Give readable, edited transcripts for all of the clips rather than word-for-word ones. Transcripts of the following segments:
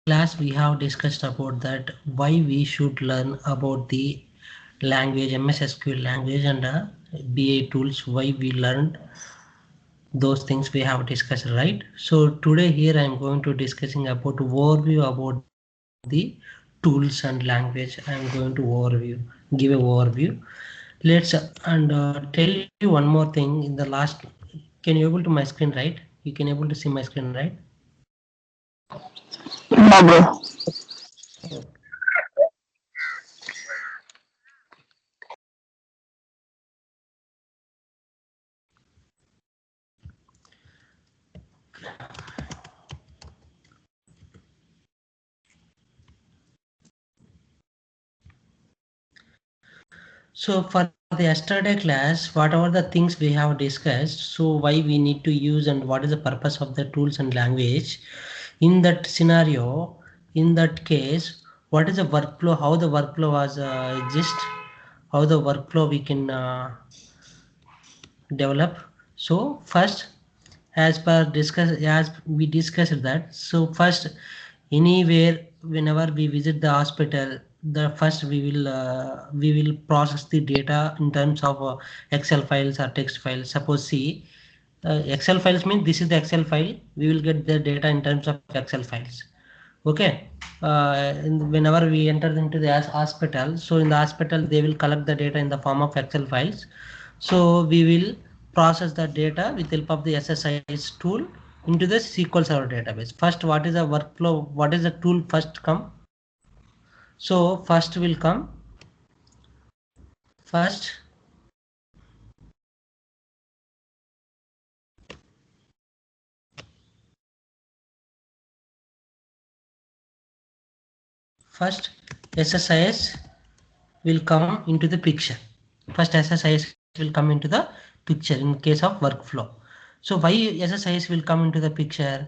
class we have discussed about that why we should learn about the language MSSQL language and BA tools, why we learned those things we have discussed, right? So today here I am going to discussing about overview about the tools and language. I am going to give a overview. Let's and tell you one more thing in the last. Can you able to my screen, right? You can able to see my screen, right? Yeah, bro. So for the yesterday class, whatever the things we have discussed, so why we need to use and what is the purpose of the tools and language, in that scenario, in that case, what is the workflow, how the workflow was exist, how the workflow we can develop. So first, as per discuss, as we discussed that, so first, anywhere whenever we visit the hospital, the first we will process the data in terms of Excel files or text files. Suppose see, Excel files means this is the Excel file, we will get the data in terms of Excel files. Okay. Whenever we enter into the hospital, so in the hospital they will collect the data in the form of Excel files. So we will process the data with help of the SSIS tool into the SQL Server database. First, what is the workflow? What is the tool first come? So first will come first. First, SSIS will come into the picture. First, SSIS will come into the picture in case of workflow. So why SSIS will come into the picture?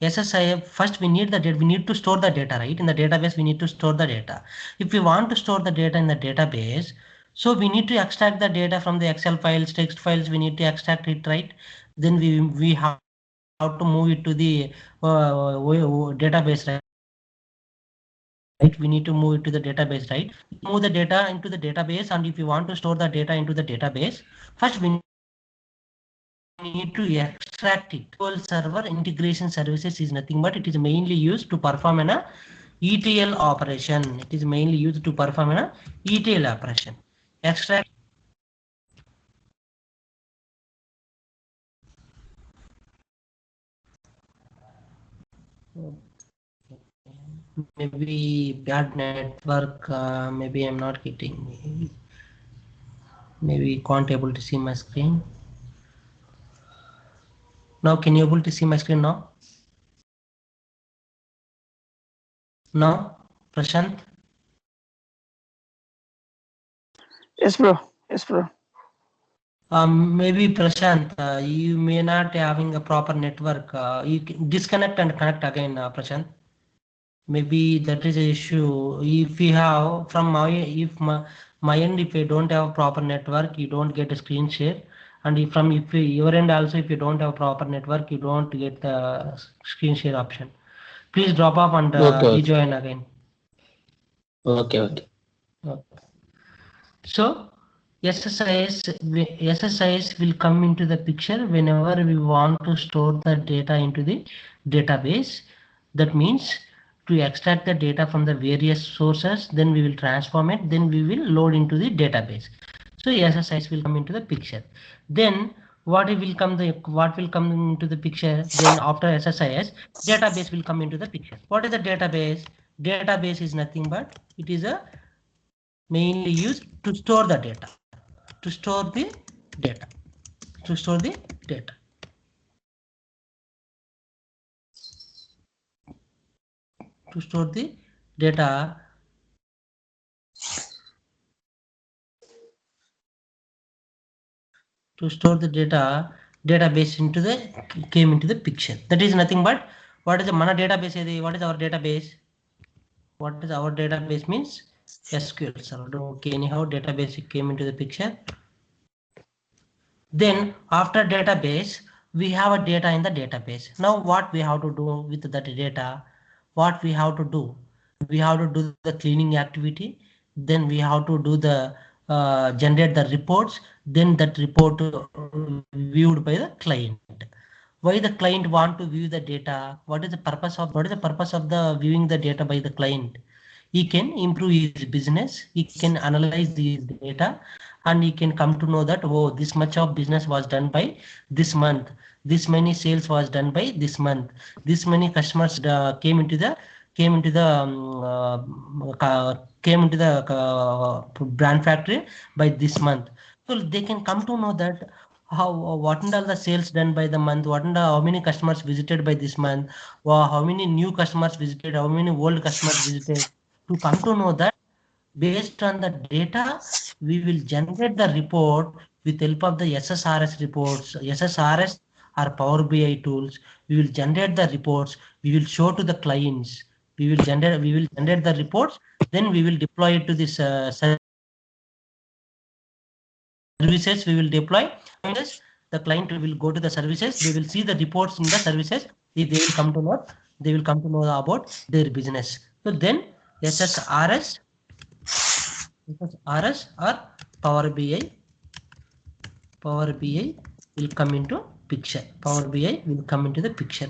SSIS, first we need the data, we need to store the data, right? In the database, we need to store the data. If we want to store the data in the database, so we need to extract the data from the Excel files, text files, we need to extract it, right? Then we have to move it to the database, right? We need to move it to the database, right? Move the data into the database, and if you want to store the data into the database, first we need to extract it. SQL Server Integration Services is nothing but it is mainly used to perform an ETL operation. It is mainly used to perform an ETL operation. Extract maybe bad network. Maybe I'm not getting. Maybe can't able to see my screen. Now can you able to see my screen now? Now, Prashant. Yes, bro. Yes, bro. Maybe Prashant, you may not having a proper network. You can disconnect and connect again, Prashant. Maybe that is the issue. If you have from my if my end, if you don't have a proper network, you don't get a screen share. And if your end also, if you don't have proper network, you don't get the screen share option. Please drop off and Okay, okay, rejoin again. okay, okay. Okay. So SSIS will come into the picture whenever we want to store the data into the database. That means to extract the data from the various sources, then we will transform it, then we will load into the database. So SSIS will come into the picture. Then what will come into the picture? Then after SSIS, database will come into the picture. What is the database? Database is nothing but it is a mainly used to store the data, to store the data, to store the data. To store the data, to store the data, database into the came into the picture. That is nothing but what is the mana database? What is our database? What is our database means? SQL server. Okay, anyhow, database came into the picture. Then after database, we have a data in the database. Now what we have to do with that data? what we have to do? We have to do the cleaning activity, then we have to do the generate the reports, then that report viewed by the client. Why the client want to view the data? What is the purpose of the viewing the data by the client? He can improve his business, he can analyze his data, and he can come to know that, oh, this much of business was done by this month, this many sales was done by this month, this many customers came into the came into the brand factory by this month. So they can come to know that how what and all the sales done by the month, what and how many customers visited by this month, or how many new customers visited, how many old customers visited. To come to know that, based on the data, we will generate the report with help of the SSRS reports. SSRS are Power BI tools. We will generate the reports. We will show to the clients. We will generate the reports. Then we will deploy it to this services. We will deploy. This the client will go to the services. They will see the reports in the services. They will come to know. They will come to know about their business. So then SSRS SSRS or Power BI, Power BI will come into picture. Power BI will come into the picture.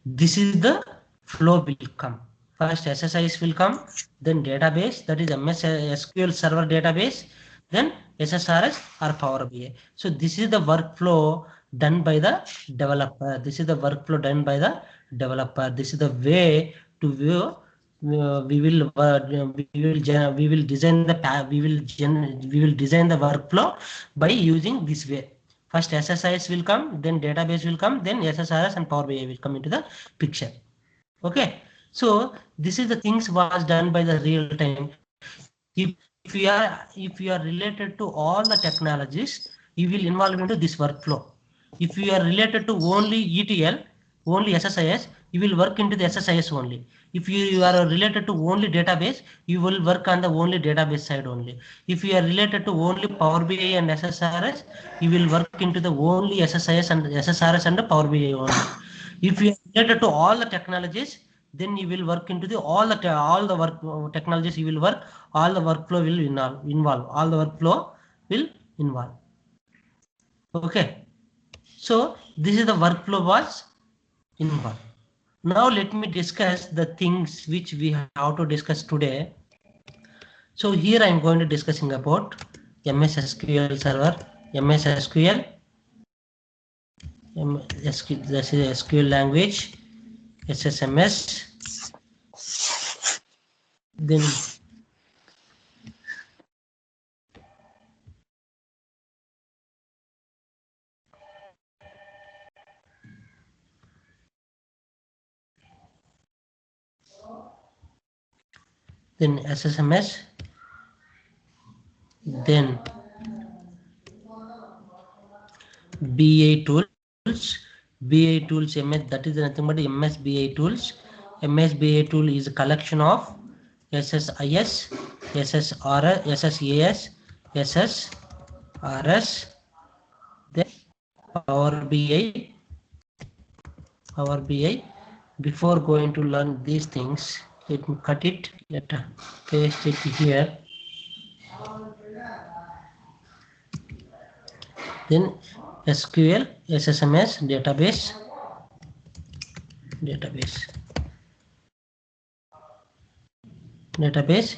This is the flow will come. First SSIS will come, then database, that is MS SQL Server database, then SSRS or Power BI. So this is the workflow done by the developer. This is the workflow done by the developer. This is the way to view. We will design the we will design the workflow by using this way. First SSIS will come, then database will come, then SSRS and Power BI will come into the picture. Okay, so this is the things was done by the real time. If you are related to all the technologies, you will involve into this workflow. If you are related to only ETL, only SSIS, you will work into the SSIS only. If you are related to only database, you will work on the only database side only. If you are related to only Power BI and SSRS, you will work into the only SSRS and the Power BI only. If you are related to all the technologies, then you will work into the all the work technologies. You will work, all the workflow will involve, all the workflow will involve. Okay, so this is the workflow was involved. Now let me discuss the things which we have to discuss today. So here I am going to discussing about MS SQL Server, MS SQL, this is SQL language, SSMS, then SSMS, then BA tools, BA tools, MS, that is nothing but MSBI tools. MSBI tool is a collection of SSIS, SSRS, SSAS, SSRS, then Power BI, Power BI. Before going to learn these things, let me cut it, let paste it here. Then SQL, SSMS, database,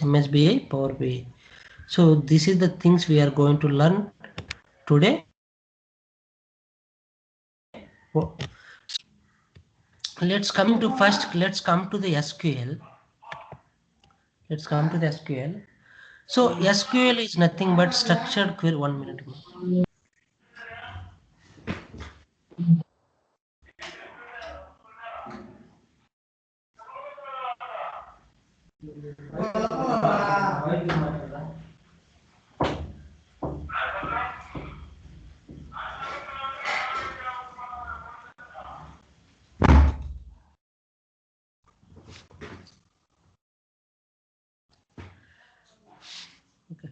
MSBI, Power BI. So this is the things we are going to learn today. Let's come to the SQL. Let's come to the SQL. So SQL is nothing but structured query. 1 minute. Okay,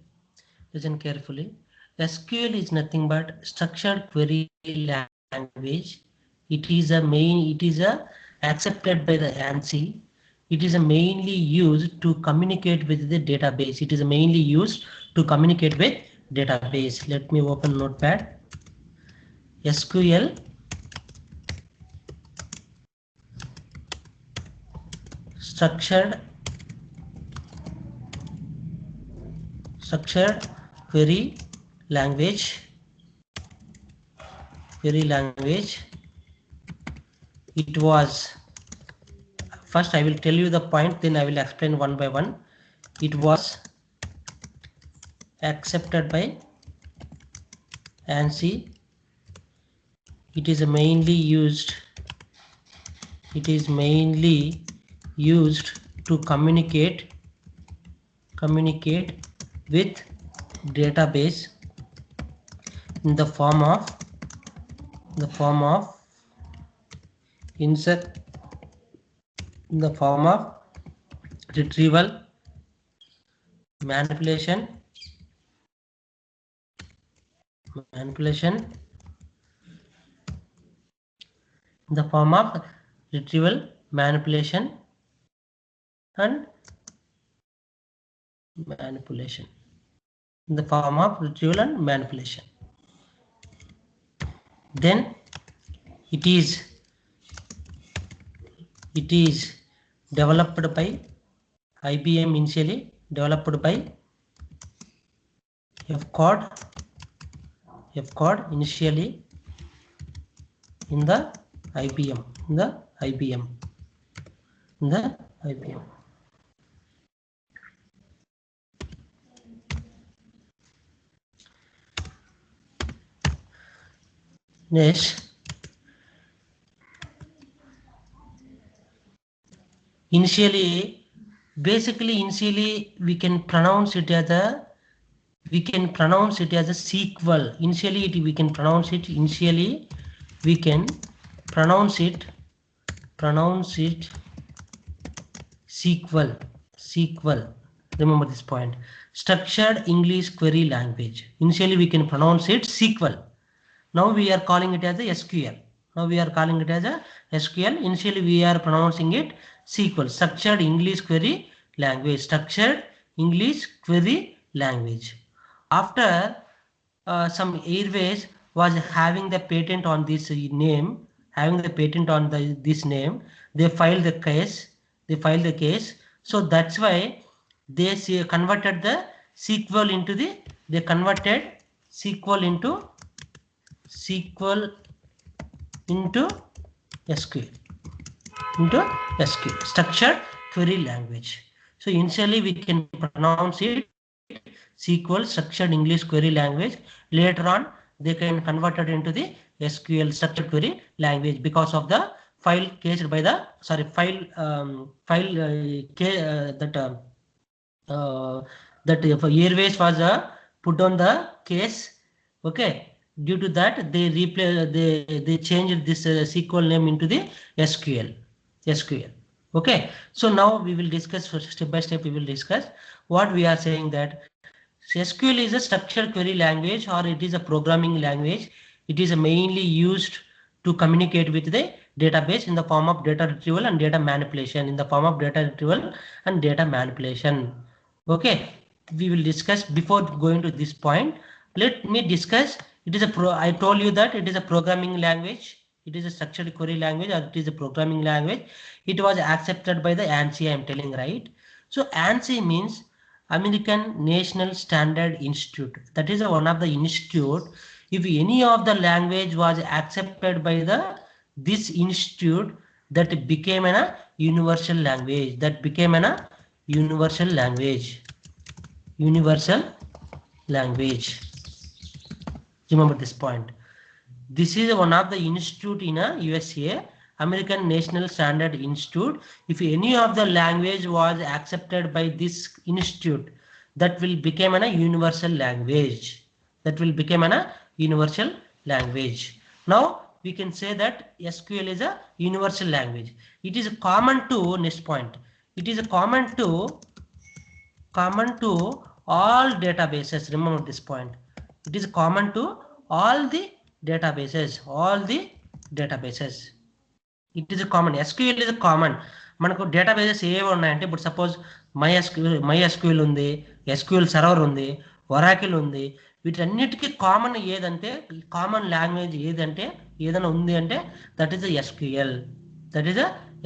listen carefully. SQL is nothing but structured query language. It is accepted by the ANSI. It is mainly used to communicate with the database. It is mainly used to communicate with database. Let me open Notepad. SQL structured query language. It was, first I will tell you the point, then I will explain one by one. It was accepted by ANSI. It is mainly used to communicate with database in the form of insert, in the form of retrieval, manipulation, in the form of retrieval, manipulation and in the form of retrieval and manipulation. Then it is developed by IBM, initially developed by F-code initially in the IBM. Next, initially we can pronounce it as a SQL. Initially we can pronounce it SQL. Remember this point. Structured English query language. Initially we can pronounce it SQL. Now we are calling it as a SQL. Initially we are pronouncing it SQL. Structured English query language. After some airways was having the patent on this name, they filed the case. So that's why they converted the SQL into SQL, structured query language. So initially we can pronounce it SQL, structured English query language. Later on they can convert it into the SQL, structured query language, because of the file cased by the that if airways was put on the case. Okay, due to that they changed this SQL name into the SQL. Okay, so now we will discuss step by step. We will discuss what we are saying, that SQL is a structured query language, or it is a programming language. It is mainly used to communicate with the database in the form of data retrieval and data manipulation. Okay, we will discuss. Before going to this point, let me discuss. I told you that it is a programming language. It is a structured query language, or it is a programming language. It was accepted by the ANSI, I am telling, right? So ANSI means American National Standard Institute. That is one of the institute. If any of the language was accepted by this institute, that became a universal language. Remember this point. This is one of the institute in USA, American National Standard Institute. If any of the language was accepted by this institute, that will become a universal language. Now we can say that SQL is a universal language. It is common to, next point, it is common to all databases. Remember this point. It is common to all the databases, it is common. SQL is common. మనకు databases ఏవి ఉన్నాయంటే ఇప్పుడు suppose my SQL ఉంది, SQL server ఉంది, Oracle ఉంది. వీటన్నిటికీ common ఏదంటే common language ఏదంటే ఏదైనా ఉంది అంటే that is SQL. That is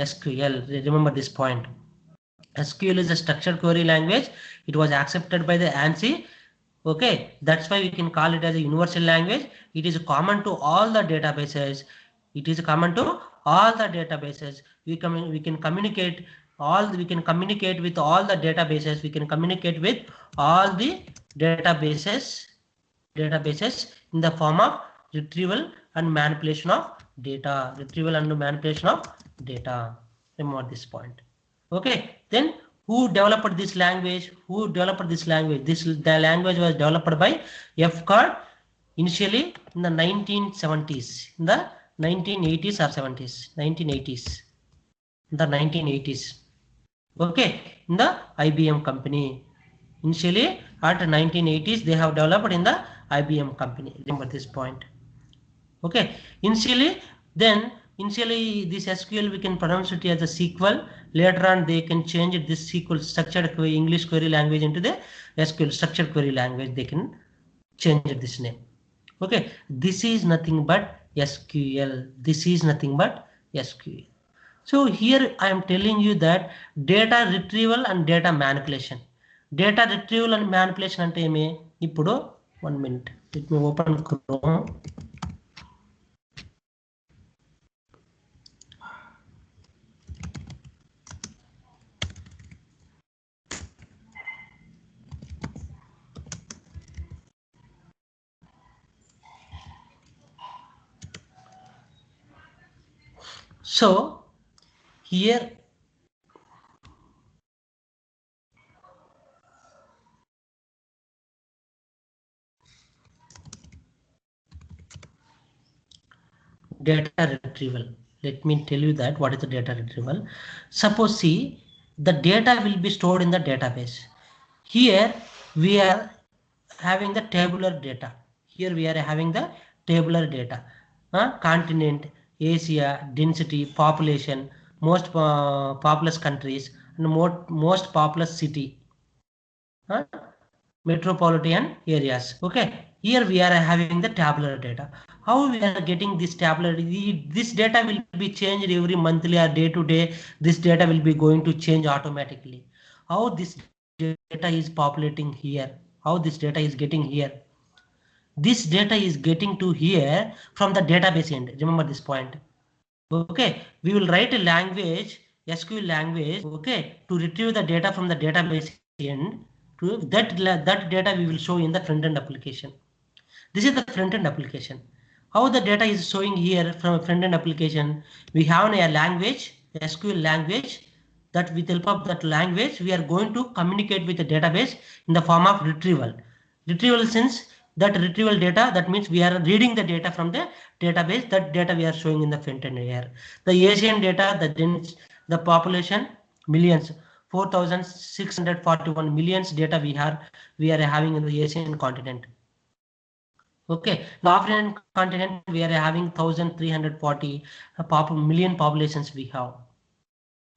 SQL. Remember this point. SQL is a structured query language. It was accepted by the ANSI. Okay, that's why we can call it as a universal language. It is common to all the databases. It is common to all the databases. We can communicate we can communicate with all the databases. We can communicate with all the databases in the form of retrieval and manipulation of data. Remember this point. Okay, then who developed this language? The language was developed by F-Card initially in the 1970s, in the 1980s or 70s, 1980s, in the 1980s. Okay, in the IBM company. Initially at 1980s they have developed in the IBM company. Remember this point. Okay, initially this SQL we can pronounce it as a SQL. Later on they can change it, this SQL structured English query language into the SQL structured query language. They can change it this name. Okay, this is nothing but SQL. So here I am telling you that data retrieval and data manipulation. Data retrieval and manipulation అంటే ఏమి? ఇప్పుడు 1 minute, let me open Chrome. So here data retrieval. Let me tell you that what is the data retrieval. Suppose see, the data will be stored in the database. Here we are having the tabular data. Continent, Asia, density, population, most populous countries and most populous city, metropolitan areas. Okay, here we are having the tabular data. How we are getting this tabular? This data will be changed every monthly or day to day. This data will be going to change automatically. How this data is populating here? How this data is getting here? This data is getting to here from the database end. Remember this point. Okay, we will write a language, SQL language, okay, to retrieve the data from the database end. To that data we will show in the front end application. This is the front end application. How the data is showing here from a front end application? We have a language, SQL language, that with help of that language we are going to communicate with the database in the form of retrieval. Retrieval sense that retrieval data, that means we are reading the data from the database. That data we are showing in the front end here. The Asian data, the population millions, 4,641 millions data we are having in the Asian continent. Okay, the African continent we are having 1,340 million populations we have.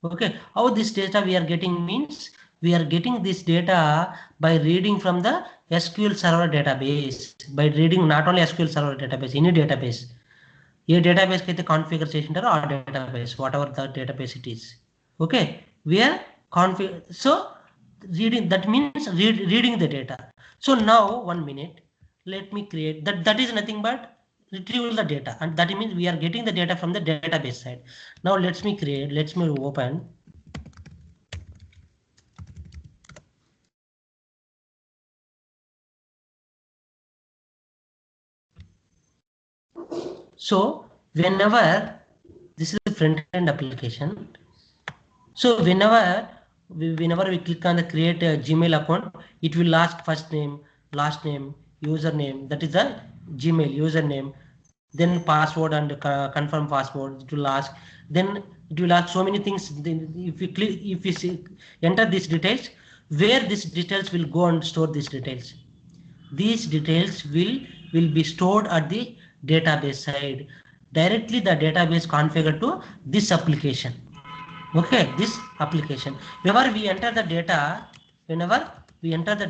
Okay, how this data we are getting means we are getting this data by reading from the SQL server database. By reading not only SQL server database, any database. ఏ database కి అయితే configure చేసి ఉంటారో ఆ database, whatever the database it is. Okay, we're సో reading, that means reading the data. So now 1 minute, let me create that is nothing but retrieval the data, and that means we are getting the data from the database side. Now let me open. So whenever this is a front end application, so whenever we click on the create a Gmail account, it will ask first name, last name, username, that is the Gmail username, then password and confirm password. It will ask, then it will ask so many things. Then if you enter these details, where these details will go and store these details. These details will be stored at the database side. directly the database configured to this application. Okay, this application. Whenever we enter the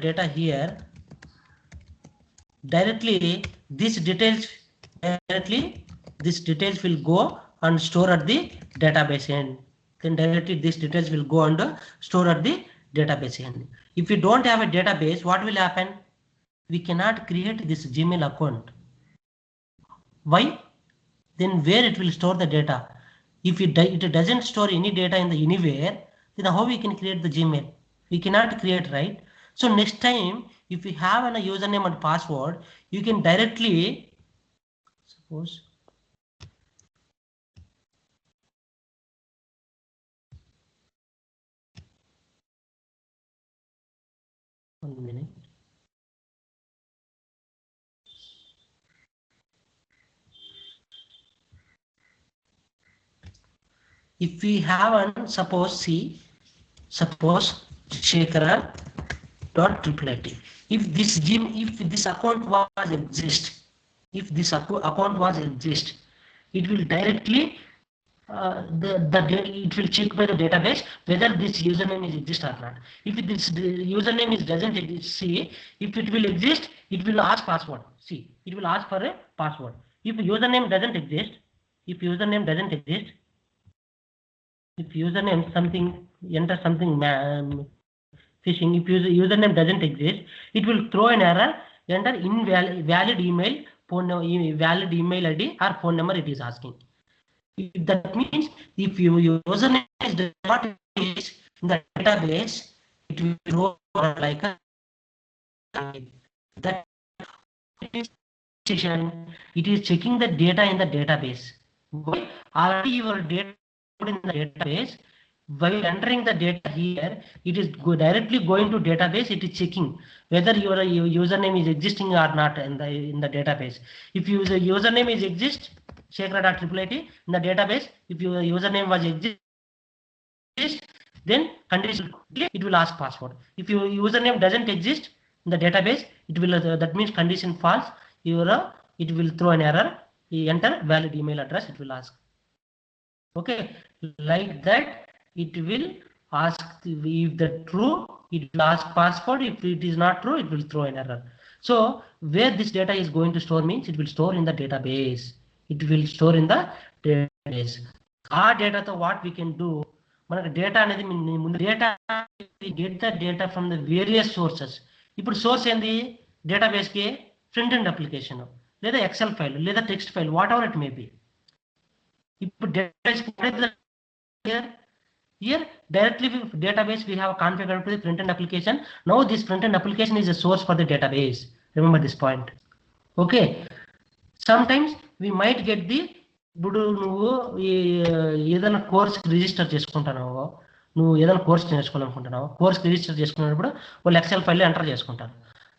data here, directly these details will go and store at the database end. Then directly these details will go and store at the database end. If we don't have a database, what will happen? We cannot create this Gmail account. Why? Then where it will store the data? If it doesn't store any data in the anywhere, then how we can create the Gmail? We cannot create, right? So next time, if you have a username and password, you can directly, suppose, one minute. If we have an, suppose Shekhara dot triple IT. If this account was exist, it will directly it will check by the database whether this username is exist or not. If this username is doesn't exist, see, if it will exist, it will ask password. See, it will ask for a password. If username doesn't exist, if username something, enter something phishing, if username doesn't exist, it will throw an error, enter invalid email, valid email ID or phone number it is asking. If that means if your username is not exist in the database, it will throw like a that it is checking the data in the database. Why? Already your data in the database. While entering the data here, it is directly going to database. It is checking whether your username is existing or not in the database. If your username is exist, Shekhara.triple-IT in the database, if your username was exist, then condition it will ask password. If your username doesn't exist in the database, it will that means condition false. It will throw an error. You enter valid email address. It will ask. Okay, like that it will ask if the true. It will ask password. If it is not true, it will throw an error. So where this data is going to store means it will store in the database. It will store in the database. Our data, so what we can do, మనకు data అనేది data get the data from the various sources. ఇప్పుడు source ఏంది? డేటాబేస్కి front end application లేదా XL file లేదా text file, what ever it may be. ఇప్పుడు here directly with database we have configured to the front end application. Now this front end application is a source for the database. Remember this point. Okay, sometimes we might get the, ఇప్పుడు నువ్వు ఏదైనా course register చేసుకుంటున్నావు, నువ్వు ఏదైనా course నేర్చుకోవాలనుకుంటున్నావు, course register చేసుకున్నప్పుడు వాళ్ళు XL file enter చేసుకుంటారు.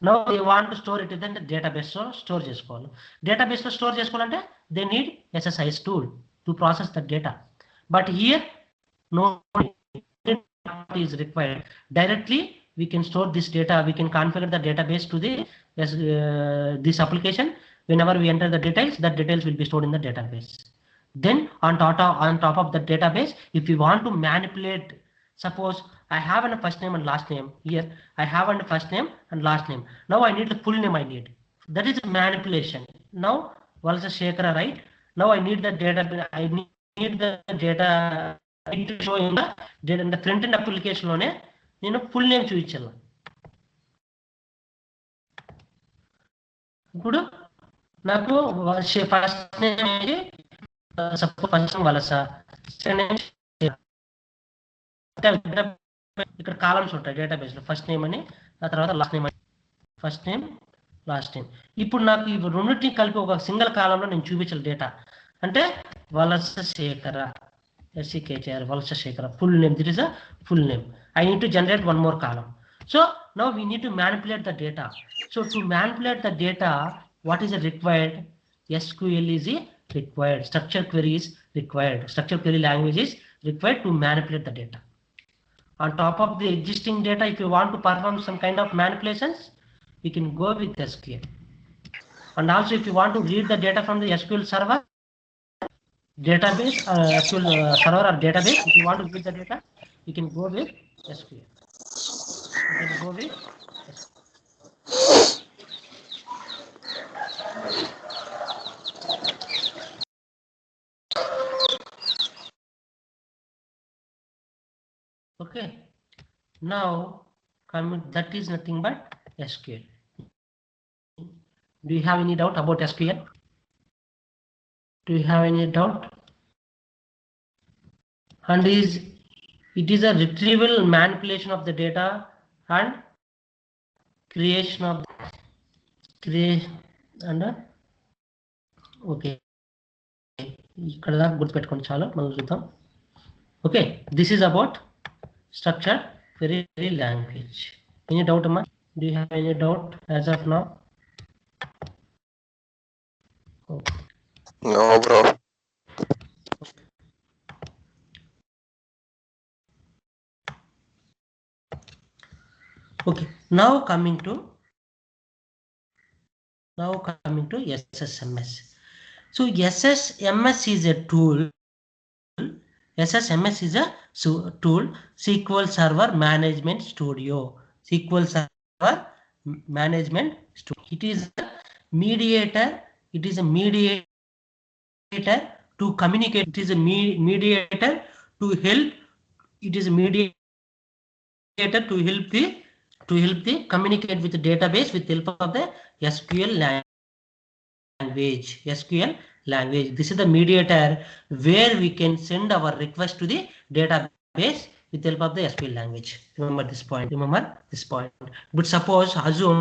Now they want to store it in the డేటాబేస్లో స్టోర్ చేసుకోవాలి. డేటాబేస్లో స్టోర్ చేసుకోవాలంటే they need SSIS tool to process the data. But here no is required. Directly we can store this data. We can configure the database to the this application. Whenever we enter the details, that details will be stored in the database. Then on top of the database, if you want to manipulate, suppose I have a first name and last name. Here I have a first name and last name. Now I need the full name. I need that is manipulation. Now Valsa Shekhara, right? Now I need the data. I need the data to show in the front end application లోనే నేను full name చూపించాను. ఇప్పుడు నాకు first name suppose first name వలస, second name ఇక్కడ columns ఉంటాయి database లో, first name అని, ఆ తర్వాత లాస్ట్ నేమ్ అని, ఫస్ట్ నేమ్ లాస్ట్ నేమ్. ఇప్పుడు నాకు ఈ రెండింటిని కలిపి ఒక సింగిల్ కాలంలో నేను చూపించాలి డేటా. అంటే వలస Sekhara, SCKHR, Valsa Shekhara, full name. This is a full name. I need to generate one more column. So now we need to manipulate the data. So to manipulate the data, what is required? SQL is required. Structure query is required. Structure query language is required to manipulate the data. On top of the existing data, if you want to perform some kind of manipulations, you can go with SQL. And also if you want to read the data from the SQL server, database SQL server or database. If you want to give the data, you can go with SQL. You can go with SQL. Okay. Now coming, that is nothing but SQL. Do you have any doubt about SQL? Do you have any doubt? And it is a retrieval manipulation of the data and creation of create and okay. ఇక్కడ దాకా గుర్తుపెట్టుకోండి చాలా మనం చూద్దాం. Okay, this is about structured query language. Any doubt, Amma? Do you have any doubt as of now? Okay. No, bro. Okay, now coming to SSMS. So SSMS is a tool. SSMS is a tool, SQL Server Management Studio. SQL Server Management Studio. It is a mediator. It is a mediator to communicate. It is a mediator to help. It is a mediator to help the communicate with the database with the help of the SQL language. SQL language. This is the mediator where we can send our request to the database with the help of the SQL language. Remember this point. But suppose assume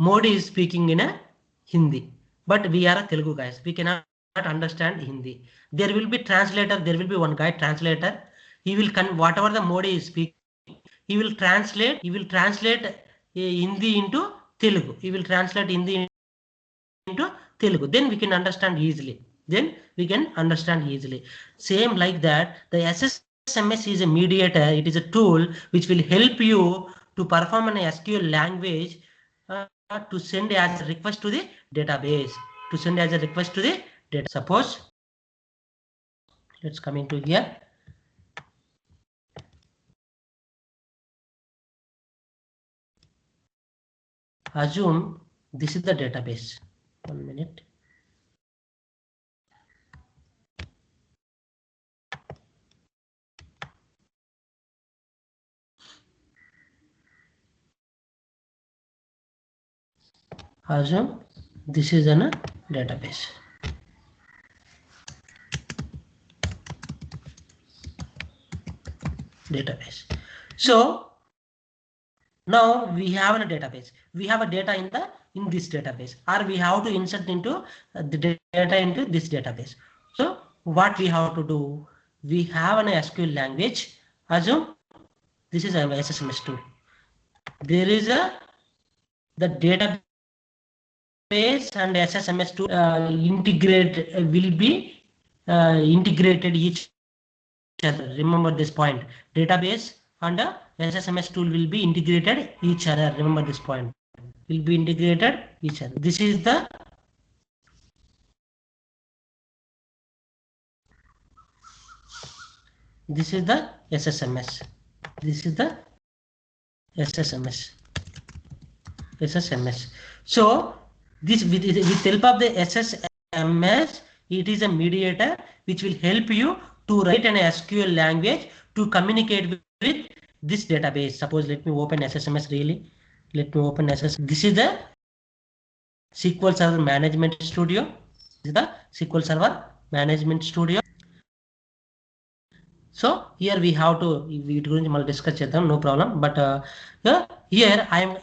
Modi is speaking in a Hindi, but we are a Telugu guys. We cannot understand Hindi. There will be translator. There will be one guy translator. He will whatever the Modi is speaking, he will translate. Hindi into Telugu. He will translate Hindi into Telugu. Then we can understand easily. Same like that, the SSMS is a mediator. It is a tool which will help you to perform an SQL language to send as a request to the database. Suppose, let's come into here. Assume this is the database. 1 minute. Assume this is a database. So now we have a database. We have a data in this database, or we have to insert into the data into this database. So what we have to do? We have an SQL language. Assume this is a SSMS tool. There is the database and SSMS tool will be integrated each other. Remember this point. Database and SSMS tool will be integrated each other. Remember this point. Will be integrated each other. This is the SSMS. This is the SSMS. So this with help of the SSMS, it is a mediator which will help you to write an SQL language to communicate with this database. Suppose let me open SSMS really. Let me open SSMS. This is the SQL Server Management Studio. This is the SQL Server Management Studio. So here we have to discuss cheddam, no problem. But here I am.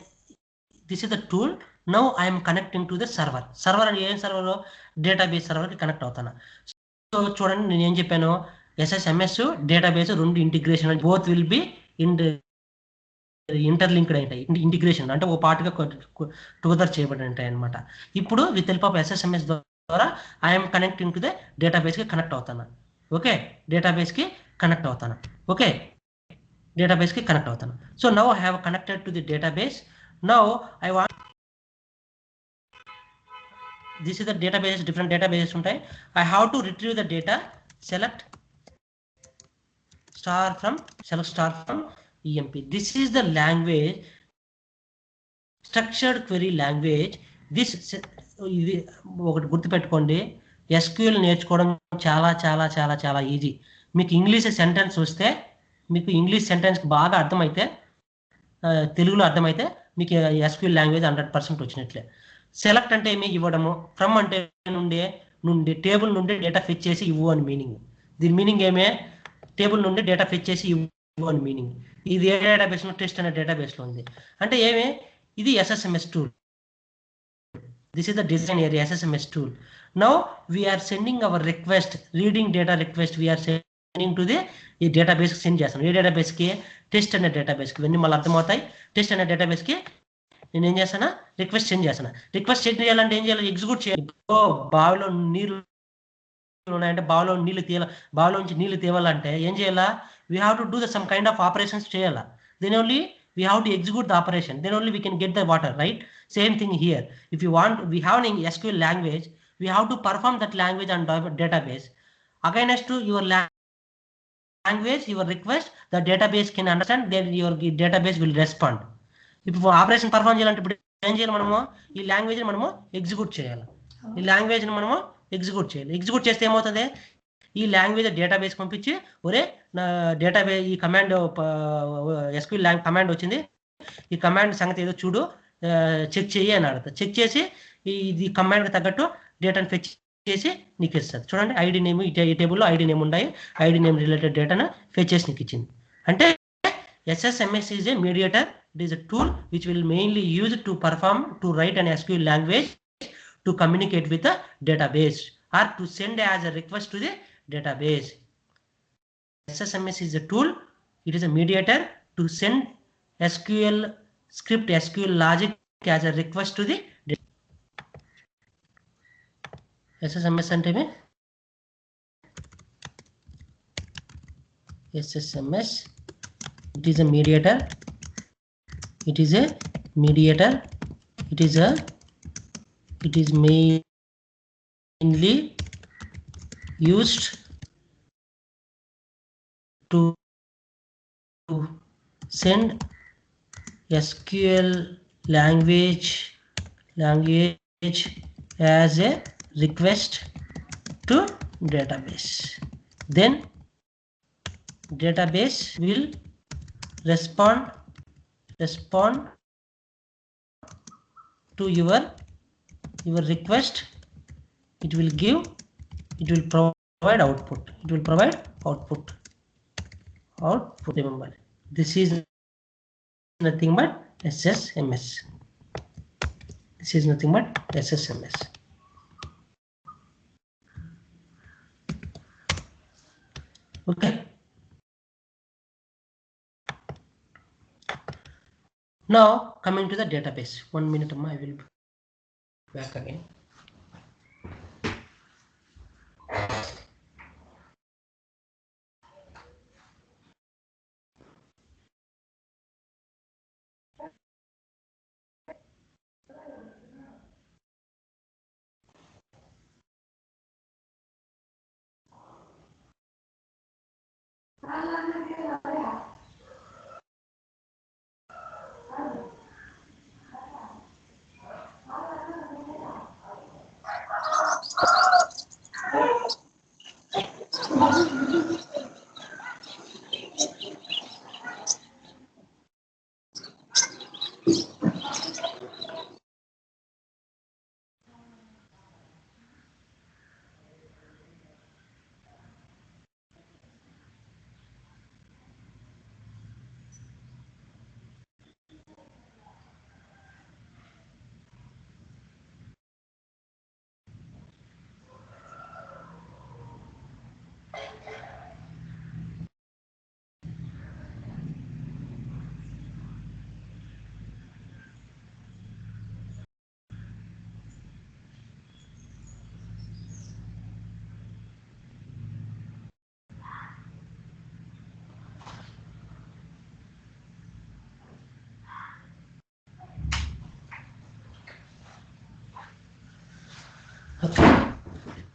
This is the tool. Now I am connecting to the server. Server and server database server ki connect avutana. So చూడండి నేను ఏం చెప్పాను, SSMS database రెండు integration, both will be interlinked ఉంటాయి. Integration అంటే ఒక పార్ట్గా together చేయబడి ఉంటాయి అనమాట. ఇప్పుడు విత్ హెల్ప్ ఆఫ్ SSMS ద్వారా I'm connecting to the database కి కనెక్ట్ అవుతాను. ఓకే, డేటాబేస్ కి కనెక్ట్ అవుతాను. ఓకే, డేటాబేస్ కి కనెక్ట్ అవుతాను. So now I have connected to the database. Now I want this is the database, different databases ఉంటాయి. I have to retrieve the data, select star from EMP. This is the language, structured query language. This ఇది ఒకటి గుర్తుపెట్టుకోండి, SQL నేర్చుకోవడం చాలా చాలా చాలా చాలా easy. మీకు ఇంగ్లీష్ సెంటెన్స్ వస్తే, మీకు ఇంగ్లీష్ సెంటెన్స్ బాగా అర్థమైతే, తెలుగులో అర్థమైతే మీకు SQL లాంగ్వేజ్ 100% వచ్చినట్లే. సెలెక్ట్ అంటే ఏమి, ఇవ్వడము. ఫ్రమ్ అంటే నుండి టేబుల్ నుండి డేటా ఫెచ్ చేసి ఇవ్వు అని మీనింగ్. దీని మీనింగ్ ఏమే, టేబుల్ నుండి డేటా ఫెచ్ చేసి ఇవ్వు అని మీనింగ్. ఇది ఏ డేటాబేస్లో, టెస్ట్ అనే డేటాబేస్లో ఉంది. అంటే ఏమే, ఇది SSMS tool. This is the design area, SSMS tool. Now we are sending our request, reading data request, we are sending to the database send చేస్తాం. ఏ database కి, టెస్ట్ అనే database కి. ఇవన్నీ మళ్ళీ అర్థమవుతాయి. టెస్ట్ అనే database కి నేను ఏం చేస్తానా, రిక్వెస్ట్ సెండ్ చేస్తాను. రిక్వెస్ట్ సెండ్ చేయాలంటే ఏం చేయాలి, ఎగ్జిక్యూట్ చేయాలి. బావిలో నీరు ఉన్నాయంటే బావిలో నుంచి నీళ్లు తేవాలంటే ఏం చేయాలా, we have to do the some kind of operations చేయాలా. Then only we have to execute the operation, then only we can get the water, right? Same thing here. If you want, we have an SQL language, we have to perform that language on database. Against to your language, your request, the database can understand, then your database will respond. ఇప్పుడు operation perform చేయాలంటే ఇప్పుడు ఏం చేయాలి, మనము ఈ language మనము execute చేయాలి. ఈ లాంగ్వేజ్ మనము ఎగ్జిక్యూట్ చేయాలి. ఎగ్జిక్యూట్ చేస్తే ఏమవుతుంది, ఈ లాంగ్వేజ్ డేటాబేస్ పంపించి, ఒరే నా డేటాబేస్ ఈ కమాండ్ SQL కమాండ్ వచ్చింది, ఈ కమాండ్ సంగతి ఏదో చూడు, చెక్ చేయి అని అడుగుతా. చెక్ చేసి ఇది కమాండ్కి తగ్గట్టు డేటాను ఫెచ్ చేసి నీకు ఇస్తుంది. చూడండి, ఐడి నేమ్, ఈ టేబుల్లో ఐడి నేమ్ ఉన్నాయి, ఐడి నేమ్ రిలేటెడ్ డేటాను ఫెచ్ చేసి నీకు ఇచ్చింది. అంటే SSMS is a mediator. It is a tool which will mainly use to write an SQL language to communicate with the database or to send as a request to the database. SSMS is a tool. It is a mediator to send SQL script, SQL logic as a request to the SSMS అంటే SSMS, it is a mediator. It is mainly used to send SQL language as a request to database. Then database will respond to your request. It will provide output. Remember, this is nothing but SSMS. Okay. Now coming to the database. 1 minute, I will be back again.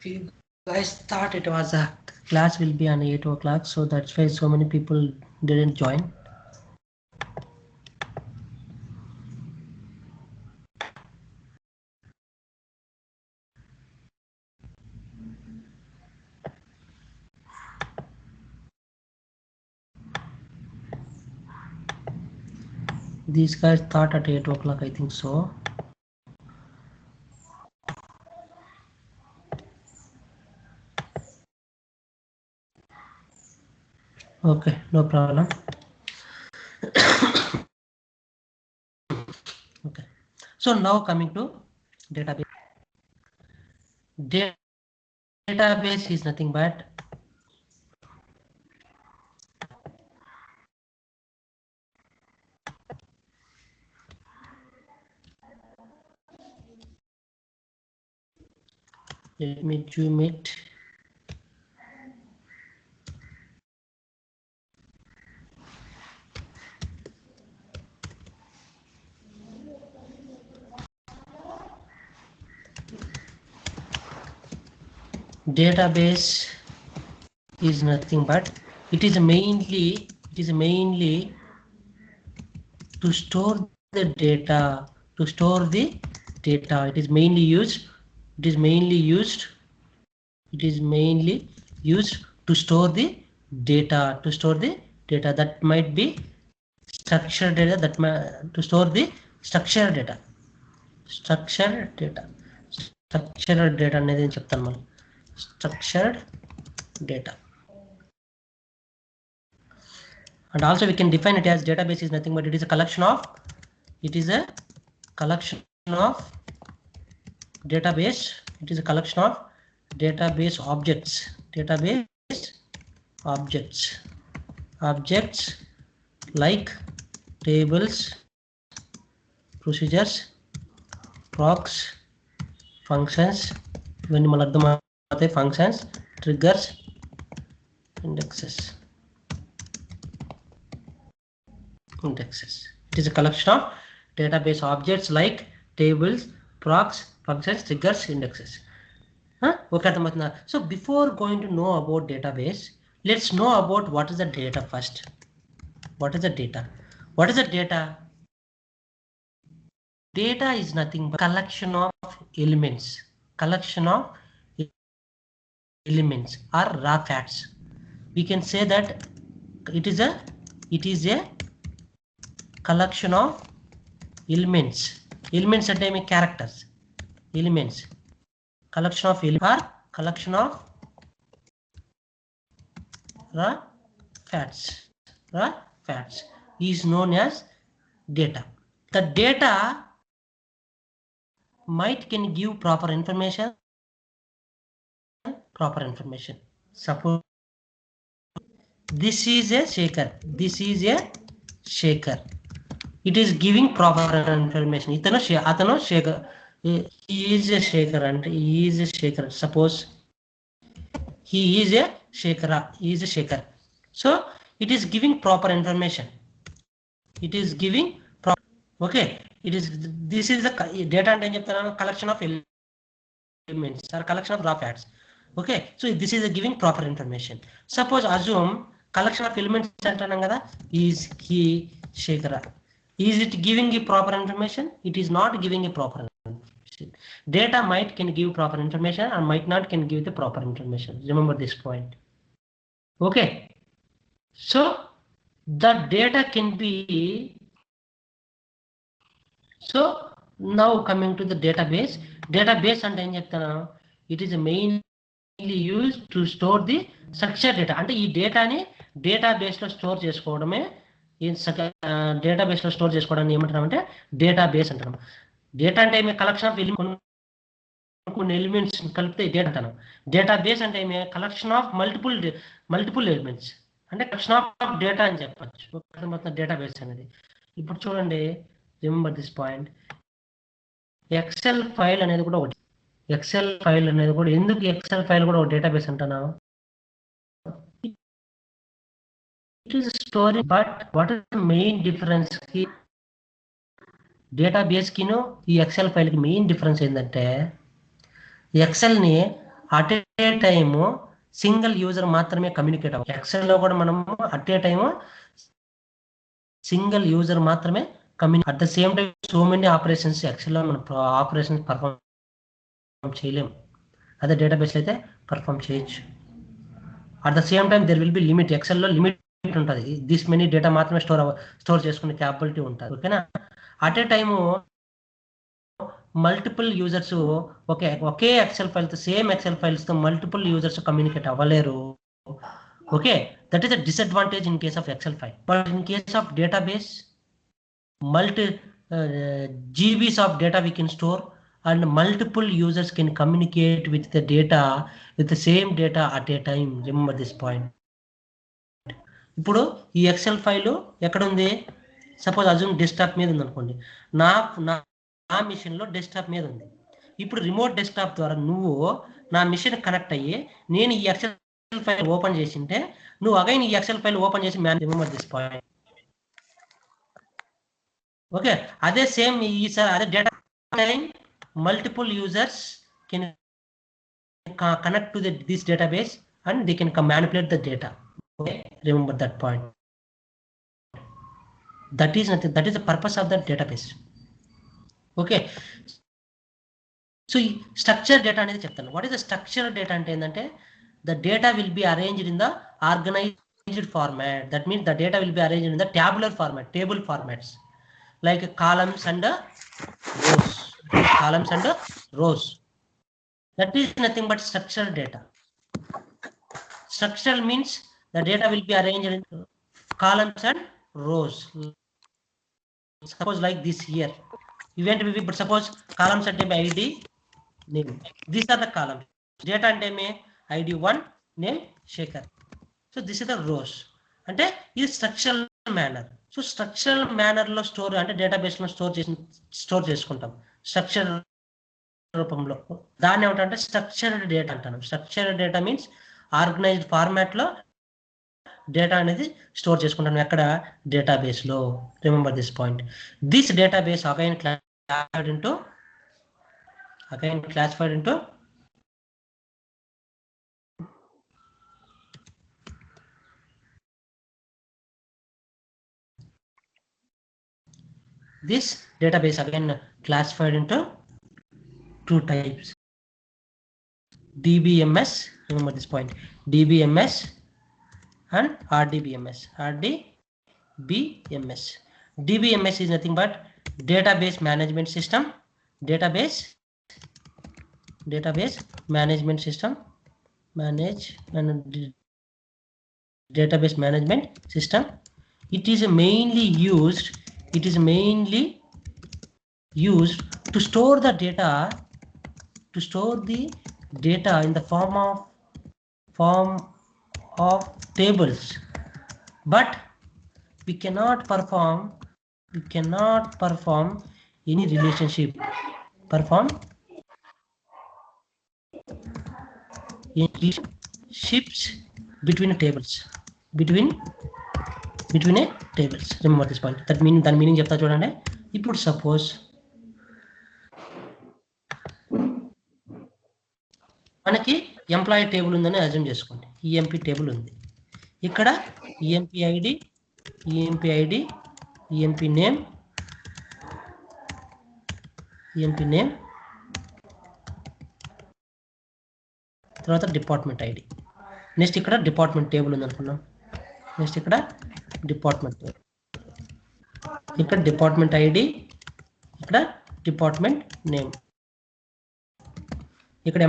you guys thought it was a class will be on 8 o'clock, so that's why so many people didn't join. These guys thought at 8 o'clock, I think so. Okay, no problem. Okay, so now coming to database. Database is nothing but let me zoom it. Database is nothing but it is mainly to store the data, it is mainly used to store the data, that might be structured data, to store the structured data అనేది చెప్తాను మనం. Structured data, and also we can define it as database is nothing but it is a collection of database. It is a collection of database objects like tables, procedures, procs, functions, when functions, triggers, indexes. It is a collection of database objects like tables, procs, functions, triggers, indexes. Okay, so before going to know about database, let's know about what is the data first. What is the data? Data is nothing but collection of elements or raw facts. We can say that it is a collection of elements అంటే ఏమి characters, elements, collection of raw facts is known as data. The data might can give proper information. Suppose this is a shaker, it is giving proper information. Atano shaker, he is a shaker, suppose he is a shaker, so it is giving proper information. Okay, this is the data and collection of elements or collection of raw facts. Okay, so this is a giving proper information. Suppose assume collection of elements antanam kada, is he shekara, is it giving a proper information? It is not giving a proper information. Data might can give proper information and might not can give the proper information. Remember this point. Okay, so the data can be. So now coming to the database అంటే ఏం చెప్తాను, it is mainly used to store the structured data. అంటే ఈ డేటాని database లో store చేసుకోవడమే, database లో store చేసుకోవడాన్ని ఏమంటాం అంటే డేటాబేస్ అంటాం. డేటా అంటే ఏమి, కలెక్షన్ ఆఫ్ కొన్ని ఎలిమెంట్స్ కలిపితే డేటా అంటాను. డేటాబేస్ అంటే ఏమి, కలెక్షన్ ఆఫ్ మల్టిపుల్ ఎలిమెంట్స్, అంటే కలెక్షన్ ఆఫ్ డేటా అని చెప్పచ్చు మొత్తం డేటాబేస్ అనేది. ఇప్పుడు చూడండి, remember this point, Excel file అనేది కూడా ఒకటి. ఎందుకు ఎక్సెల్ ఫైల్ కూడా ఒక డేటాబేస్ అంటున్నావు? It is story, but what is the main difference కి డేటాబేస్ కిను ఈ ఎక్సెల్ ఫైల్ కి మెయిన్ డిఫరెన్స్ ఏంటంటే, ఎక్సెల్ ని at a time single user మాత్రమే కమ్యూనికేట్ అవ్వాలి. ఎక్సెల్లో కూడా మనము at a time single user మాత్రమే communicate. At the same time so many operations ఎక్సెల్లో మనం ఆపరేషన్స్ పర్ఫామ్ చేయలేము. అదే డేటాబేస్ అయితే పర్ఫామ్ చేయొచ్చు. At the same time there will be limit. ఎక్సెల్లో లిమిట్ ఉంటుంది. దిస్ మెనీ డేటా మాత్రమే స్టోర్ చేసుకునే క్యాపబిలిటీ ఉంటుంది. ఓకేనా? At a time multiple users ఒకే ఎక్సెల్ ఫైల్తో సేమ్ ఎక్సెల్ ఫైల్స్తో మల్టిపుల్ యూజర్స్ కమ్యూనికేట్ అవ్వలేరు. Okay, that is the disadvantage in case of excel file. But in case of database, multi GBs of data we can store, and multiple users can communicate with the data, with the same data at a time. Remember this point. ఇప్పుడు ఈ excel file ఎక్కడ ఉంది? Suppose అజూమ్ desktop మీద ఉంది అనుకోండి. నా మిషన్లో desktop మీద ఉంది. ఇప్పుడు రిమోట్ డెస్క్టాప్ ద్వారా నువ్వు నా మిషన్ కనెక్ట్ అయ్యి నేను ఈ ఎక్సెల్ ఫైల్ ఓపెన్ చేసింటే నువ్వు అగైన్ ఈ ఎక్సెల్ ఫైల్ ఓపెన్ చేసి రిమెంబర్ దిస్ పాయింట్. ఓకే, అదే సేమ్ ఈసారి అదే data time multiple users can connect to this database and they can manipulate the data. Okay, remember that point. That is nothing. That is the purpose of that database. Okay, so ఈ structure data అనేది చెప్తాను. What is the structure data అంటే ఏంటంటే the data will be arranged in the organised format. That means the data will be arranged in the tabular format, table formats like columns and rows. Columns and rows. That is nothing but structured data. Structural means the data will be arranged in columns and rows. Suppose like this here. Event will be, but suppose columns and ID, name. These are the columns. Data and ID 1, name Shekhar. So this is the rows. అంటే ఇది structural manner. So structural మేనర్లో store అంటే డేటాబేస్లో store చేసుకుంటాం structure రూపంలో. దాన్ని ఏమిటంటే structured data అంటాను. స్ట్రక్చర్డ్ డేటా మీన్స్ ఆర్గనైజ్డ్ ఫార్మాట్లో డేటా అనేది స్టోర్ చేసుకుంటాను. ఎక్కడ? డేటాబేస్లో. Remember this point. This database again classified into this database again classified into two types: DBMS, remember this point, DBMS and RDBMS. DBMS is nothing but database management system. Database management system. Database management system. It is mainly used to store the data, in the form of tables, but we cannot perform any relationships between tables. Remember this point. That means దాని meaning చెప్తా చూడండి. ఇప్పుడు suppose మనకి employee table ఉందని assume చేసుకోండి. EMP table ఉంది. ఇక్కడ EMP ID, EMP name, తర్వాత డిపార్ట్మెంట్ ఐడి. నెక్స్ట్ ఇక్కడ డిపార్ట్మెంట్ టేబుల్ ఉంది అనుకున్నాం. నెక్స్ట్ ఇక్కడ డిపార్ట్మెంట్ టేబుల్, ఇక్కడ డిపార్ట్మెంట్ ఐడి, ఇక్కడ డిపార్ట్మెంట్ నేమ్, ఇక్కడ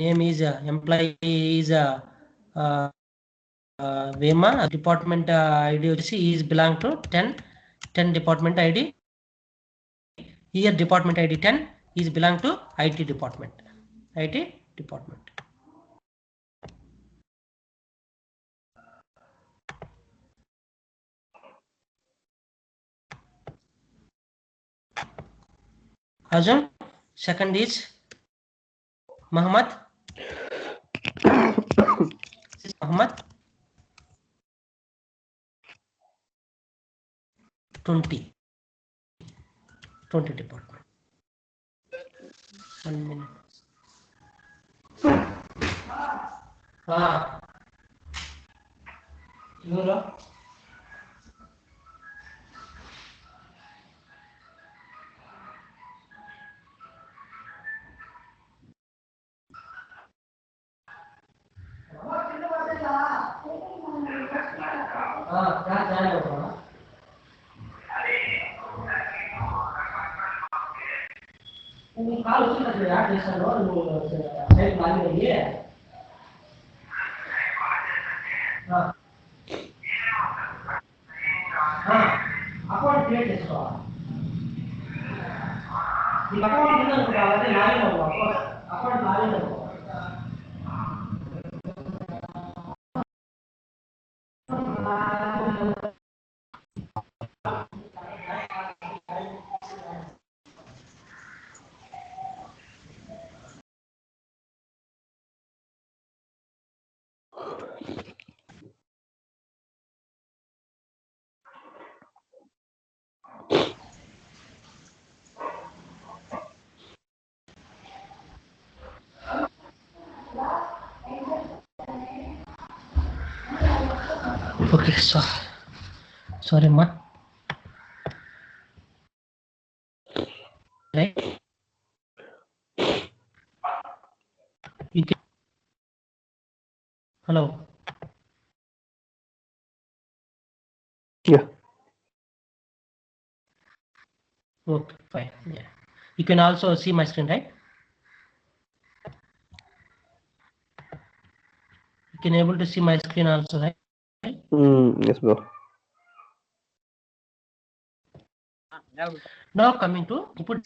name is employee is Vema, department ID వచ్చి is belong to 10 department ID. Here department ID 10 is belong to IT department. Assume second is Muhammad. This is Muhammad. 20 department. 1 minute. ఎవరు call వచ్చినప్పుడు add చేశాను నువ్వు site login అయ్యి account create చేసుకోవాలి ఈ account ఉందనుకో కాబట్టి లాగిన్ అవ్వు అకౌంట్ లాగిన్ అవ్వు ఓకే సారీ అమ్మా right hello Yeah. okay fine yeah you can also see my screen right you can able to see my screen also right Yes, bro. now coming to input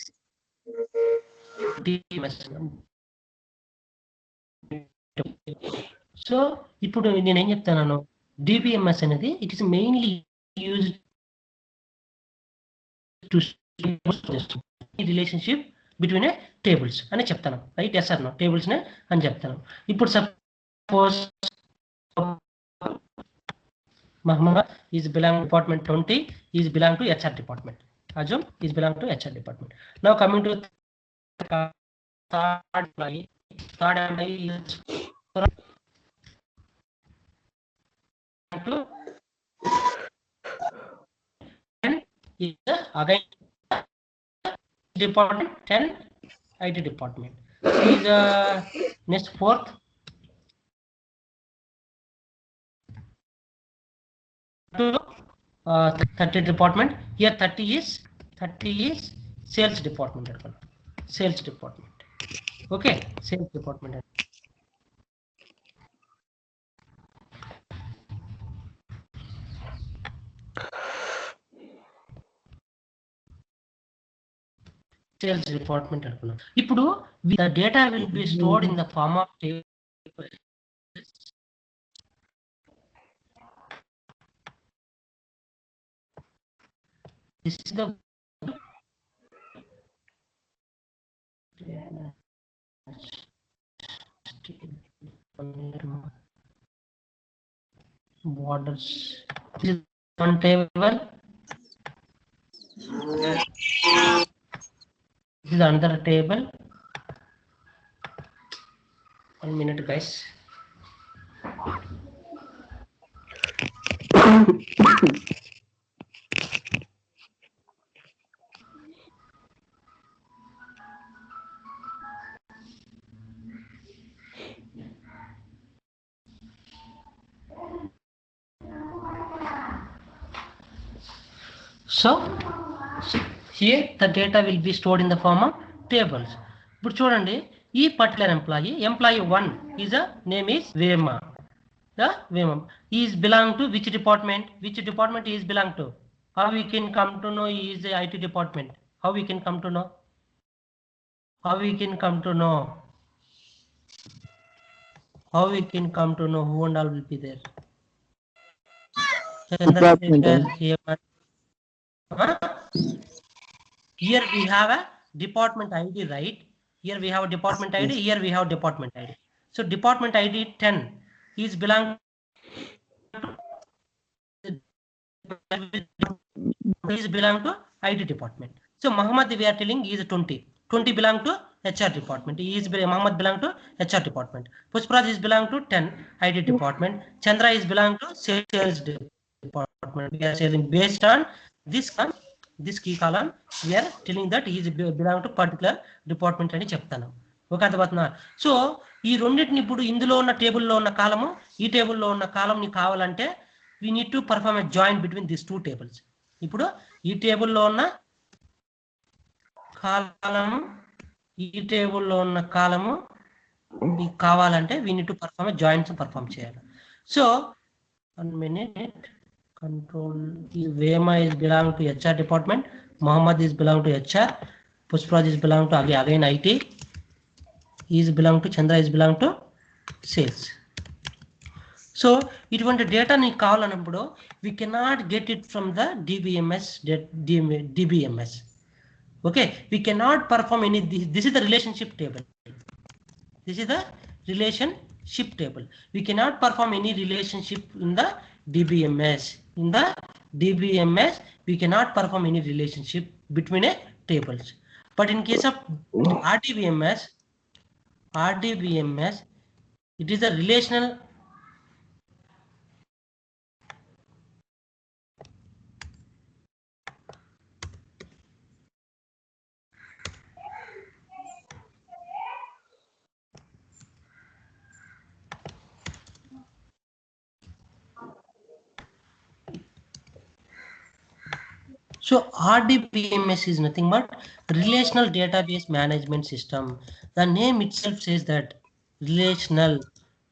DMS so ఇప్పుడు నేను ఏం చెప్తాను DBMS అనేది it is mainly used to relationship between a tables అని చెప్తాను right yes or no tables నే అని చెప్తాను ఇప్పుడు suppose Mahmoud is belong department 20 is belong to HR department. Assume is belong to HR department. Now coming to third employee is to 10 is again department 10 IT department. Is next fourth to 30 department. Here 30 is sales department. Sales department. Okay, sales department. Sales department. ఇప్పుడు the data will be stored in the form of table. This is the borders. This is one table. This is another table. 1 minute, guys. So here the data will be stored in the form of tables. ఇప్పుడు చూడండి ఈ particular employee 1 is a name is Vema. Vema is belong to which department? Which department is belong to? How we can come to know he is a IT department? How we can come to know? How we can come to know? How we can come to know who and all will be there? Here we have a department ID, right? Here we have a department ID. Here we have department ID. So department ID 10 is belong to IT department. So Muhammad we are telling is 20. 20 belong to HR department. Mohammed belong to HR department. Pushpraj is belong to 10 IT department. Chandra is belong to sales department. We are saying based on this key column, we are telling that he is belong to particular department అని చెప్తాను. Okay అర్థమవుతుందా? So ఈ రెండింటిని ఇప్పుడు ఇందులో ఉన్న టేబుల్లో ఉన్న కాలము ఈ టేబుల్లో ఉన్న కాలం నీకు కావాలంటే we need to perform a join between these two tables. ఇప్పుడు ఈ టేబుల్లో ఉన్న కాలము ఈ టేబుల్లో ఉన్న కాలము మీకు కావాలంటే we need to perform a joins perform చేయాలి. So 1 minute control Vema is belong to HR department, Mohammed is belong to HR, Pushpraj is belong to again IT, he is belong to Chandra is belong to sales. So ఇటువంటి data నీకు కావాలన్నప్పుడు we cannot get it from the DBMS. Okay, we cannot perform any. This is the relationship table. This is the relationship table. We cannot perform any relationship in the DBMS. In the DBMS, we cannot perform any relationship between a tables. But in case of RDBMS, it is a relational. So RDBMS is nothing but relational database management system. The name itself says that relational.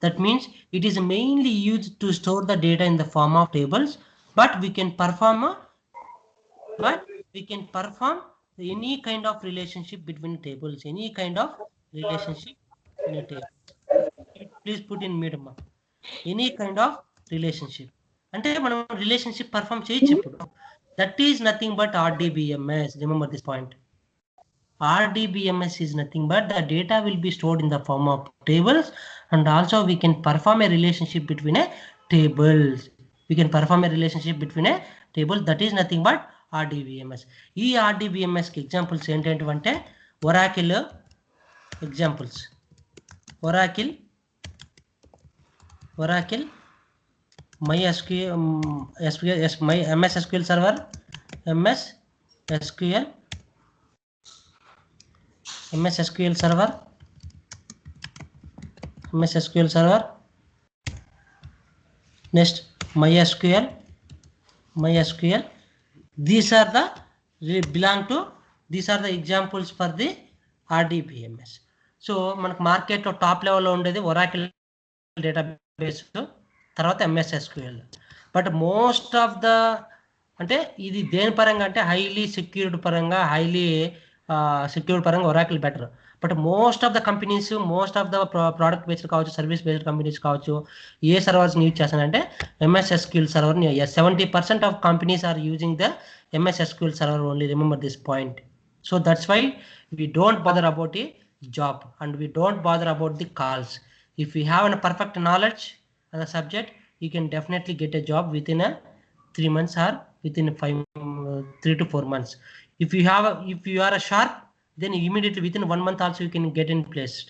That means it is mainly used to store the data in the form of tables, but we can perform any kind of relationship between tables, any kind of relationship in a table. Please put in mid ma. Any kind of relationship. అంటే మనం relationship perform చేయొచ్చు ఇప్పుడు. That is nothing but RDBMS. Remember this point. RDBMS is nothing but the data will be stored in the form of tables, and also we can perform a relationship between a tables. We can perform a relationship between a table. That is nothing but RDBMS. ఈ RDBMS కి examples ఏంటంటే Oracle examples. Oracle MySQL, MSSQL server, MSSQL server. Next MySQL. These are the examples for the RDBMS. So మనకు market లో top లెవెల్లో ఉండేది Oracle database, తర్వాత MSSQL. But most of the అంటే ఇది దేని పరంగా అంటే హైలీ సెక్యూర్డ్ పరంగా Oracle better. But most of the companies, most of the product based కావచ్చు, సర్వీస్ బేస్డ్ కంపెనీస్ కావచ్చు, ఏ సర్వర్స్ యూజ్ చేస్తానంటే MSSQL server. 70% of companies are using the MSSQL server only. Remember this point. So that's why we don't bother about a job and we don't bother about the calls. If we have a perfect knowledge on the subject, you can definitely get a job within 3 months or within 3 to 4 months. If you are a sharp, then immediately within 1 month also you can get in placed.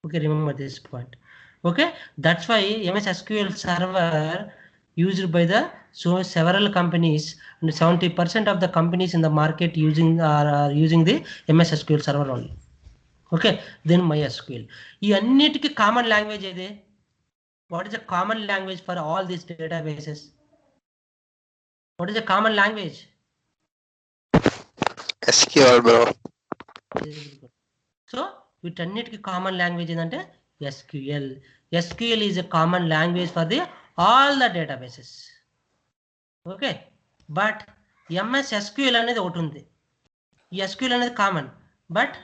Okay, remember this point. Okay, that's why MSSQL server used by the several companies, and 70% of the companies in the market are using the MSSQL server only. Okay, then MySQL. ఈ అన్నిటికీ common language ఏదే? What is the common language for all these databases? What is the common language? SQL, bro. So వీటన్నిటికీ common language ఏంటంటే SQL. SQL is a common language for all the databases. Okay, but MSSQL అనేది ఒకటి ఉంది. ఈ SQL అనేది common, but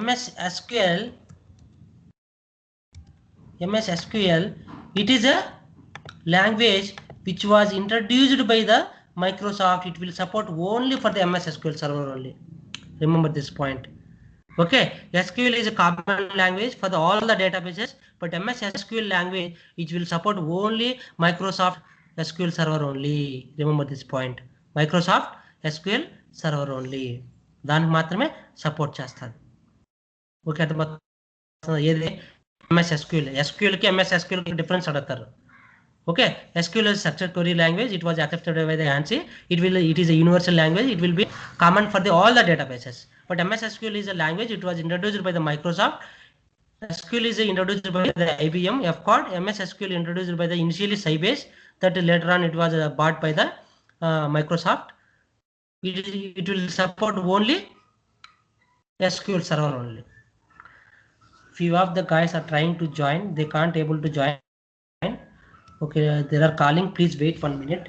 MSSQL, it is a language which was introduced by the Microsoft. It will support only for the MSSQL server only. Remember this point. Okay, SQL is a common language for all the databases, but MSSQL language it will support only Microsoft SQL server only. Remember this point. Microsoft SQL server only, దానికి మాత్రమే support చేస్తుంది. Okay, అర్థమవుతుంది? ఏది MS SQL, ఎస్క్యూఎల్కి ఎంఎస్ఎస్క్యూఎల్కి difference అడుగుతారు. Okay, SQL is structured query language. It was accepted by the ANSI. It is a universal language. It will be common for all the databases. But MSSQL is a language. It was introduced by the Microsoft. SQL is introduced by the IBM. FCOD. MSSQL introduced by the initially Sybase. That later on it was bought by the Microsoft. It will support only SQL server only. Few of the guys are trying to join. They can't able to join. Okay, they are calling. Please wait 1 minute.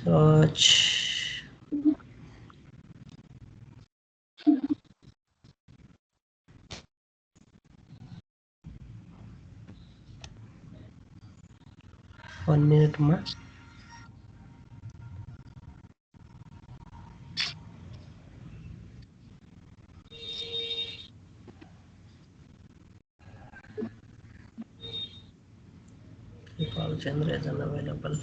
Search. One minute more. If all generation available.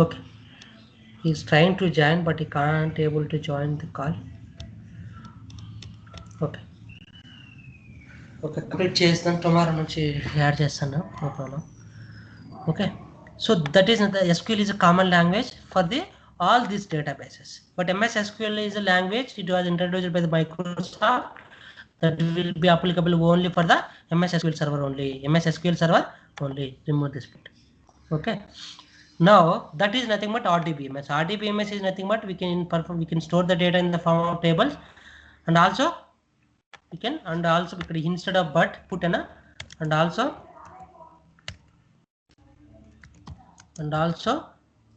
Okay, he's trying to join but he can't able to join the call. Okay, complete చేస్తాను, tomorrow నుంచి add చేస్తాను, no problem. Okay, so that is the SQL is a common language for the all these databases, but MSSQL is a language. It was introduced by the Microsoft. That will be applicable only for the MSSQL server only. MSSQL server only. Remove this bit. Okay. Now that is nothing but RDBMS. RDBMS is nothing but we can store the data in the form of tables, and also we can instead of but put an and also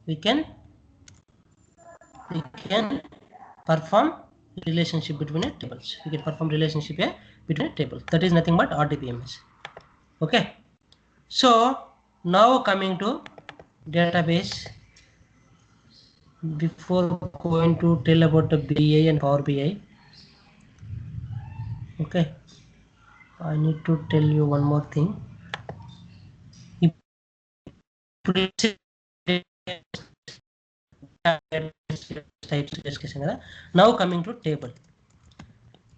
we can perform relationship between tables. We can perform relationship between tables. That is nothing but RDBMS. Okay. So now coming to database. Before going to tell about the BI and Power BI, okay, I need to tell you one more thing. Now coming to table.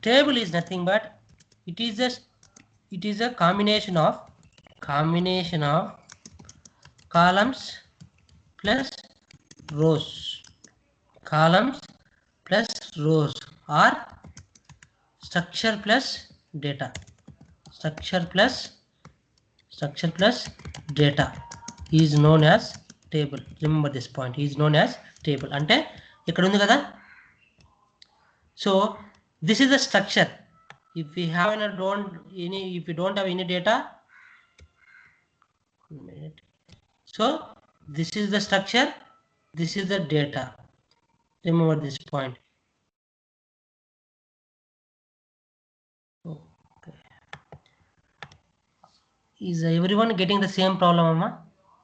Table is nothing but it is a combination of columns plus rows. Columns plus rows or structure plus data. Structure plus data is known as table. Remember this point, is known as table. అంటే ఇక్కడ ఉంది కదా. So this is the structure. If we have if we don't have any data, so This is the structure, this is the data. Remember this point. Okay. Is everyone getting the same problem, Amma?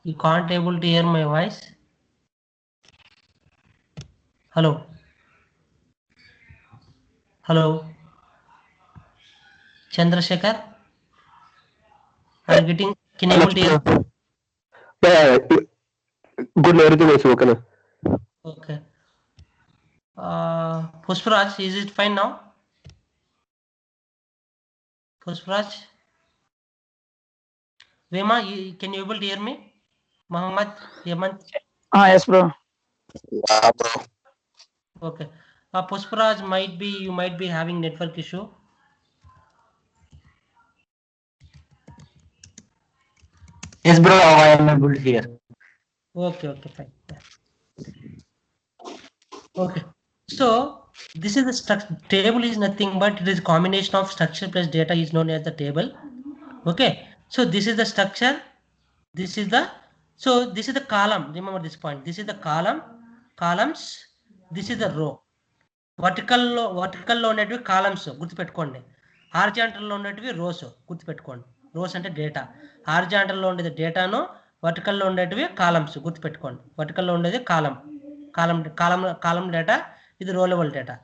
You can't able to hear my voice? Hello? Hello? Chandrasekhar? Are you getting, can you able to hear? Yeah, good, everything is okay now. Okay. Pushparaj, is it fine now? Pushparaj? Vema, can you able to hear me? Muhammad, Hemant? Yes, bro. Yeah, bro. Okay. Pushparaj, you might be having network issue. Yes, bro. I am able to hear. Okay, fine. Yeah. Okay. So this is the table is nothing but it is combination of structure plus data is known as the table. Okay. So this is the structure. This is the column. Remember this point. This is the columns. This is the row. వర్టికల్లో ఉండేటివి columns గుర్తుపెట్టుకోండి. హారిజాంటల్లో ఉండేటివి rose గుర్తుపెట్టుకోండి. Rose అంటే data. హారిజాంటల్లో ఉండేది డేటాను, వర్టికల్లో ఉండేటివి columns గుర్తుపెట్టుకోండి. వర్టికల్లో ఉండేది కాలం డేటా, ఇది రో లెవెల్ డేటా.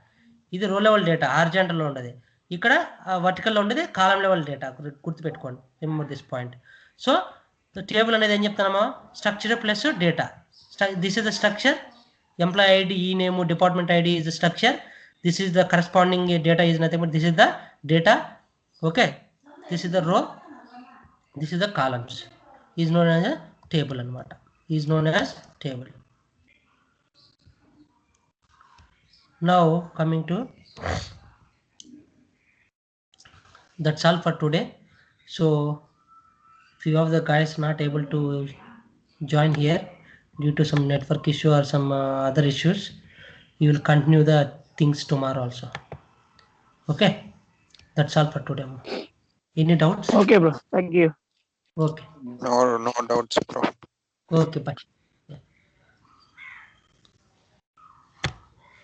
ఇది రో లెవెల్ డేటా హారిజాంటల్లో ఉండేది. ఇక్కడ వర్టికల్లో ఉండేది కాలం లెవెల్ డేటా గుర్తుపెట్టుకోండి. Remember this point. So table అనేది ఏం చెప్తున్నామో structure plus data. This is the structure. Employee ID, e-name, department ID is the structure. This is the corresponding data is nothing but this is the data. Okay. This is the row. This is the columns. Is known as a table anamata. Is known as table. Now coming to, that's all for today. So few of the guys not able to join here due to some network issue or some other issues. We will continue the things tomorrow also. Okay, that's all for today. Any doubts? Okay, bro. Thank you. Okay. No doubts, bro. Okay, bye.